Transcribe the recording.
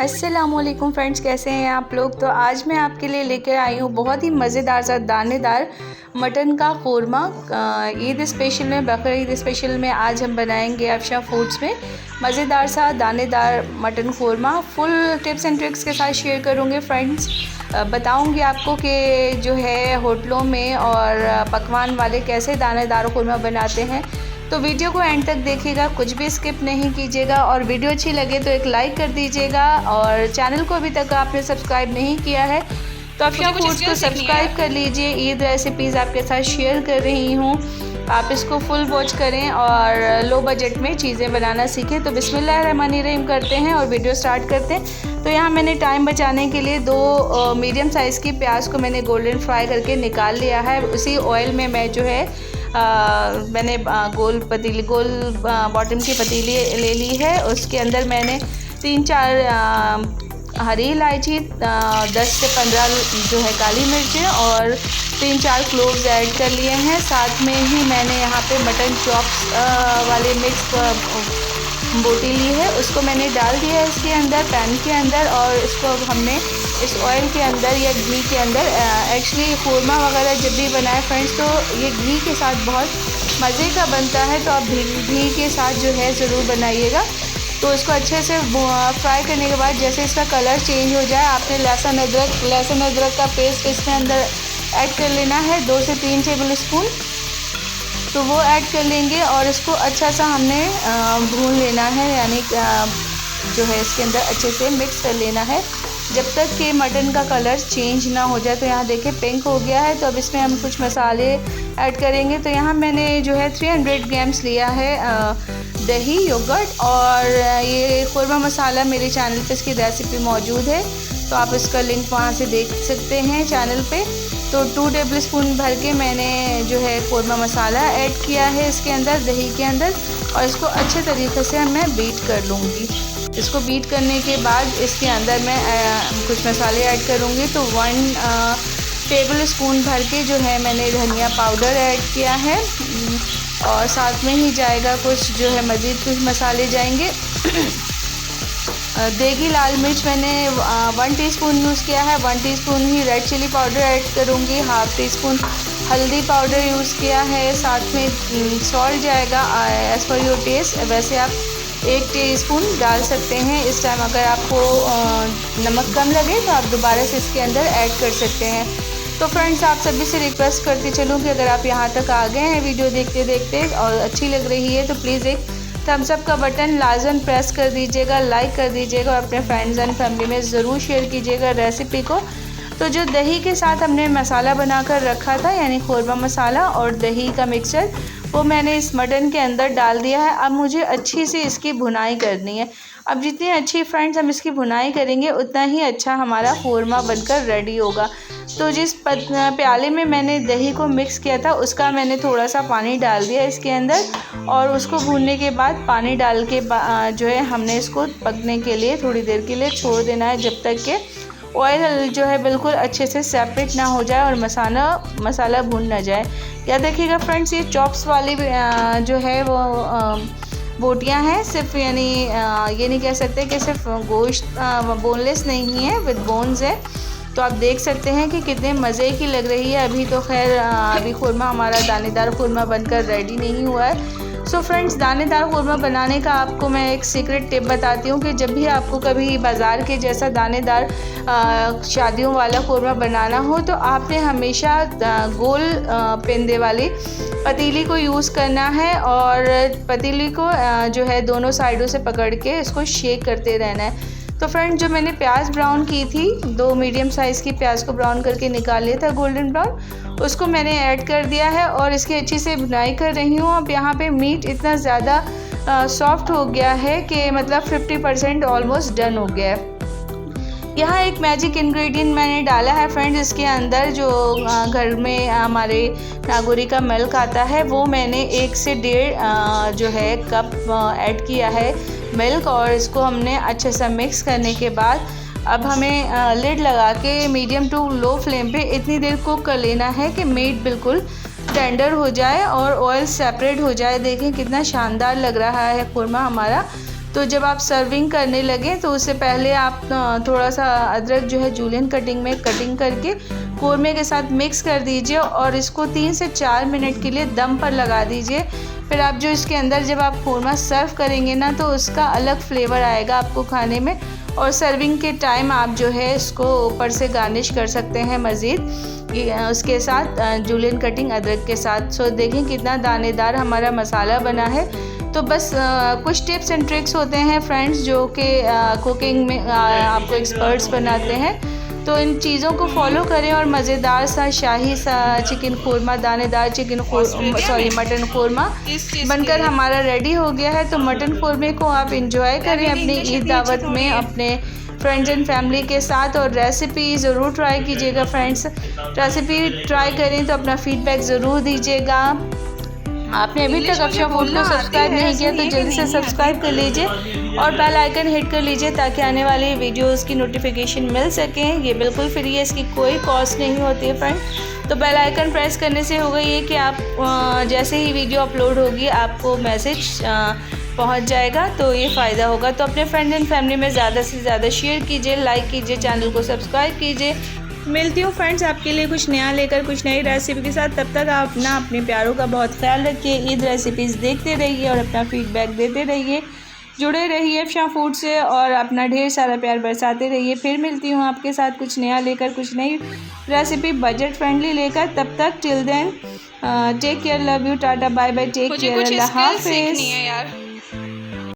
अस्सलामुअलैकुम फ्रेंड्स, कैसे हैं आप लोग। तो आज मैं आपके लिए लेकर आई हूँ बहुत ही मज़ेदार सा दानेदार मटन का क़ोरमा। ईद स्पेशल में, बकर ईद स्पेशल में आज हम बनाएंगे अफशा फूड्स में मज़ेदार सा दानेदार mutton korma. Full tips and tricks के साथ शेयर करूँगी फ्रेंड्स। बताऊँगी आपको कि जो है होटलों में और पकवान वाले कैसे दानेदार क़ोरमा बनाते हैं। तो वीडियो को एंड तक देखिएगा, कुछ भी स्किप नहीं कीजिएगा। और वीडियो अच्छी लगे तो एक लाइक कर दीजिएगा। और चैनल को अभी तक आपने सब्सक्राइब नहीं किया है तो अफशा फूड्स को सब्सक्राइब कर लीजिए। ईद रेसिपीज़ आपके साथ शेयर कर रही हूँ, आप इसको फुल वॉच करें और लो बजट में चीज़ें बनाना सीखें। तो बिस्मिल्लाहिर्रहमानिर्रहीम करते हैं और वीडियो स्टार्ट करते हैं। तो यहाँ मैंने टाइम बचाने के लिए 2 मीडियम साइज़ की प्याज को मैंने गोल्डन फ्राई करके निकाल लिया है। उसी ऑयल में मैं जो है मैंने गोल बॉटम की पतीली ले ली है। उसके अंदर मैंने 3-4 हरी इलायची, 10 से 15 जो है काली मिर्चें और 3-4 क्लोव्स ऐड कर लिए हैं। साथ में ही मैंने यहाँ पे मटन चॉप्स वाले मिक्स बोटी ली है, उसको मैंने डाल दिया है इसके अंदर पैन के अंदर। और इसको हमने इस ऑयल के अंदर या घी के अंदर, एक्चुअली क़ोरमा वगैरह जब भी बनाए फ्रेंड्स तो ये घी के साथ बहुत मज़े का बनता है। तो आप घी के साथ जो है ज़रूर बनाइएगा। तो इसको अच्छे से फ्राई करने के बाद जैसे इसका कलर चेंज हो जाए, आपने लहसुन अदरक का पेस्ट इसके अंदर ऐड कर लेना है, 2 से 3 टेबल स्पून। तो वो ऐड कर लेंगे और इसको अच्छा सा हमने भून लेना है, यानी जो है इसके अंदर अच्छे से मिक्स कर लेना है जब तक कि मटन का कलर चेंज ना हो जाए। तो यहाँ देखें पिंक हो गया है। तो अब इसमें हम कुछ मसाले ऐड करेंगे। तो यहाँ मैंने जो है 300 ग्राम्स लिया है दही योगर्ट। और ये क़ोरमा मसाला मेरे चैनल पे इसकी रेसिपी मौजूद है, तो आप इसका लिंक वहाँ से देख सकते हैं चैनल पे। तो 2 टेबल स्पून भर के मैंने जो है क़ोरमा मसाला ऐड किया है इसके अंदर, दही के अंदर। और इसको अच्छे तरीके से मैं बीट कर लूँगी। इसको बीट करने के बाद इसके अंदर मैं कुछ मसाले ऐड करूँगी। तो 1 टेबल स्पून भर के जो है मैंने धनिया पाउडर ऐड किया है। और साथ में ही जाएगा कुछ जो है मज़ीद कुछ मसाले जाएंगे। देगी लाल मिर्च मैंने 1 टीस्पून यूज़ किया है। 1 टीस्पून ही रेड चिली पाउडर ऐड करूँगी। हाफ़ टीस्पून हल्दी पाउडर यूज़ किया है। साथ में सॉल्ट जाएगा एज़ पर योर टेस्ट। वैसे आप 1 टीस्पून डाल सकते हैं इस टाइम। अगर आपको नमक कम लगे तो आप दोबारा से इसके अंदर ऐड कर सकते हैं। तो फ्रेंड्स, आप सभी से रिक्वेस्ट करती चलूँ कि अगर आप यहाँ तक आ गए हैं वीडियो देखते देखते और अच्छी लग रही है तो प्लीज़ एक थम्स अप का बटन लाजमन प्रेस कर दीजिएगा, लाइक कर दीजिएगा और अपने फ्रेंड्स एंड फैमिली में ज़रूर शेयर कीजिएगा रेसिपी को। तो जो दही के साथ हमने मसाला बनाकर रखा था, यानी क़ोरमा मसाला और दही का मिक्सचर, वो मैंने इस मटन के अंदर डाल दिया है। अब मुझे अच्छी सी इसकी भुनाई करनी है। अब जितनी अच्छी फ्रेंड्स हम इसकी भुनाई करेंगे उतना ही अच्छा हमारा क़ोरमा बनकर रेडी होगा। तो जिस प्याले में मैंने दही को मिक्स किया था उसका मैंने थोड़ा सा पानी डाल दिया इसके अंदर। और उसको भूनने के बाद पानी डाल के जो है हमने इसको पकने के लिए थोड़ी देर के लिए छोड़ देना है, जब तक कि ऑयल जो है बिल्कुल अच्छे से सेपरेट ना हो जाए और मसाला भून ना जाए। याद रखिएगा फ्रेंड्स, ये चॉप्स वाली जो है वो बोटियां हैं सिर्फ, यानी ये नहीं कह सकते कि सिर्फ गोश्त बोनलेस नहीं है, विद बोन्स है। तो आप देख सकते हैं कि कितने मज़े की लग रही है। अभी तो खैर अभी क़ोरमा हमारा दानेदार क़ोरमा बनकर रेडी नहीं हुआ है। सो फ्रेंड्स, दानेदार क़ोरमा बनाने का आपको मैं एक सीक्रेट टिप बताती हूँ कि जब भी आपको कभी बाज़ार के जैसा दानेदार शादियों वाला क़ोरमा बनाना हो तो आपने हमेशा गोल पेंदे वाली पतीली को यूज़ करना है। और पतीली को जो है दोनों साइडों से पकड़ के इसको शेक करते रहना है। तो फ्रेंड, जो मैंने प्याज ब्राउन की थी, 2 मीडियम साइज़ की प्याज को ब्राउन करके निकाल लिया था गोल्डन ब्राउन, उसको मैंने ऐड कर दिया है और इसकी अच्छी से भुनाई कर रही हूँ। अब यहाँ पे मीट इतना ज़्यादा सॉफ्ट हो गया है कि मतलब 50% ऑलमोस्ट डन हो गया है। यहाँ एक मैजिक इंग्रेडिएंट मैंने डाला है फ्रेंड्स इसके अंदर, जो घर में हमारे नागोरी का मिल्क आता है, वो मैंने 1 से 1.5 जो है कप ऐड किया है मिल्क। और इसको हमने अच्छे से मिक्स करने के बाद अब हमें लिड लगा के मीडियम टू लो फ्लेम पे इतनी देर कुक कर लेना है कि मीट बिल्कुल टेंडर हो जाए और ऑयल सेपरेट हो जाए। देखें कितना शानदार लग रहा है क़ोरमा हमारा। तो जब आप सर्विंग करने लगे तो उससे पहले आप थोड़ा सा अदरक जो है जूलियन कटिंग में कटिंग करके कोरमे के साथ मिक्स कर दीजिए और इसको 3 से 4 मिनट के लिए दम पर लगा दीजिए। फिर आप जो इसके अंदर जब आप कोरमा सर्व करेंगे ना तो उसका अलग फ्लेवर आएगा आपको खाने में। और सर्विंग के टाइम आप जो है इसको ऊपर से गार्निश कर सकते हैं मज़ीद उसके साथ जूलियन कटिंग अदरक के साथ। सो देखें कितना दानेदार हमारा मसाला बना है। तो बस कुछ टिप्स एंड ट्रिक्स होते हैं फ्रेंड्स जो कि कुकिंग में आपको एक्सपर्ट्स बनाते हैं। तो इन चीज़ों को फॉलो करें और मज़ेदार सा शाही सा चिकन कोरमा, दानेदार मटन कोरमा बनकर हमारा रेडी हो गया है। तो मटन कोरमे को आप इंजॉय करें अपनी ईद दावत में अपने फ्रेंड्स एंड फैमिली के साथ। और रेसिपी ज़रूर ट्राई कीजिएगा फ्रेंड्स, रेसिपी ट्राई करें तो अपना फीडबैक ज़रूर दीजिएगा। आपने अभी तक अफशा फूड को सब्सक्राइब नहीं किया तो जल्दी से सब्सक्राइब कर लीजिए और बेल आइकन हिट कर लीजिए ताकि आने वाली वीडियोस की नोटिफिकेशन मिल सकें। ये बिल्कुल फ्री है, इसकी कोई कॉस्ट नहीं होती है फ्रेंड। तो बेल आइकन प्रेस करने से होगा ये कि आप जैसे ही वीडियो अपलोड होगी आपको मैसेज पहुंच जाएगा, तो ये फ़ायदा होगा। तो अपने फ्रेंड एंड फैमिली में ज़्यादा से ज़्यादा शेयर कीजिए, लाइक कीजिए, चैनल को सब्सक्राइब कीजिए। मिलती हूँ फ्रेंड्स आपके लिए कुछ नया लेकर कुछ नई रेसिपी के साथ। तब तक आप ना अपने प्यारों का बहुत ख्याल रखिए। ईद रेसिपीज़ देखते रहिए और अपना फीडबैक देते रहिए, जुड़े रहिए अफशा फूड से और अपना ढेर सारा प्यार बरसाते रहिए। फिर मिलती हूँ आपके साथ कुछ नया लेकर कुछ नई रेसिपी बजट फ्रेंडली लेकर। तब तक till then take care, love you, tata bye bye, take care, अल्लाह हाफिज़।